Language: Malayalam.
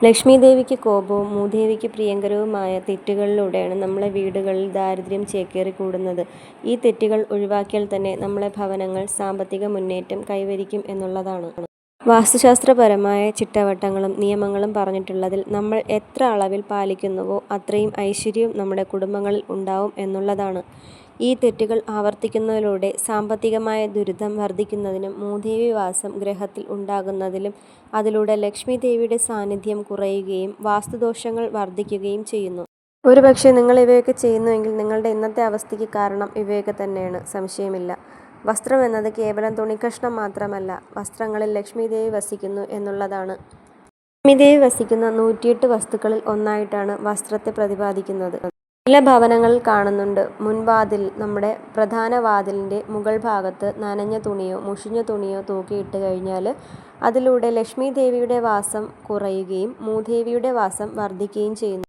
ലക്ഷ്മി ദേവിക്ക് കോപവും മൂദേവിക്ക് പ്രിയങ്കരവുമായ തെറ്റുകളിലൂടെയാണ് നമ്മളെ വീടുകളിൽ ദാരിദ്ര്യം ചേക്കേറിക്കൂടുന്നത്. ഈ തെറ്റുകൾ ഒഴിവാക്കിയാൽ തന്നെ നമ്മളെ ഭവനങ്ങൾ സാമ്പത്തിക മുന്നേറ്റം കൈവരിക്കും എന്നുള്ളതാണ്. വാസ്തുശാസ്ത്രപരമായ ചിട്ടവട്ടങ്ങളും നിയമങ്ങളും പറഞ്ഞിട്ടുള്ളതിൽ നമ്മൾ എത്ര അളവിൽ പാലിക്കുന്നുവോ അത്രയും ഐശ്വര്യവും നമ്മുടെ കുടുംബങ്ങളിൽ ഉണ്ടാവും എന്നുള്ളതാണ്. ഈ തെറ്റുകൾ ആവർത്തിക്കുന്നതിലൂടെ സാമ്പത്തികമായ ദുരിതം വർദ്ധിക്കുന്നതിനും മൂദേവി വാസം ഗ്രഹത്തിൽ ഉണ്ടാകുന്നതിലും അതിലൂടെ ലക്ഷ്മി ദേവിയുടെ സാന്നിധ്യം കുറയുകയും വാസ്തുദോഷങ്ങൾ വർദ്ധിക്കുകയും ചെയ്യുന്നു. ഒരുപക്ഷെ നിങ്ങൾ ഇവയൊക്കെ ചെയ്യുന്നുവെങ്കിൽ നിങ്ങളുടെ ഇന്നത്തെ അവസ്ഥയ്ക്ക് കാരണം ഇവയൊക്കെ തന്നെയാണ്, സംശയമില്ല. വസ്ത്രം എന്നത് കേവലം തുണിക്കഷ്ണം മാത്രമല്ല, വസ്ത്രങ്ങളിൽ ലക്ഷ്മി ദേവി വസിക്കുന്നു എന്നുള്ളതാണ്. ലക്ഷ്മി ദേവി വസിക്കുന്ന 108 വസ്തുക്കളിൽ ഒന്നായിട്ടാണ് വസ്ത്രത്തെ പ്രതിപാദിക്കുന്നത്. ചില ഭവനങ്ങളിൽ കാണുന്നുണ്ട്, മുൻവാതിൽ നമ്മുടെ പ്രധാന വാതിലിൻ്റെ മുകൾ ഭാഗത്ത് നനഞ്ഞ തുണിയോ മുഷിഞ്ഞ തുണിയോ തൂക്കിയിട്ട് കഴിഞ്ഞാൽ അതിലൂടെ ലക്ഷ്മി ദേവിയുടെ വാസം കുറയുകയും മൂദേവിയുടെ വാസം വർദ്ധിക്കുകയും ചെയ്യുന്നു.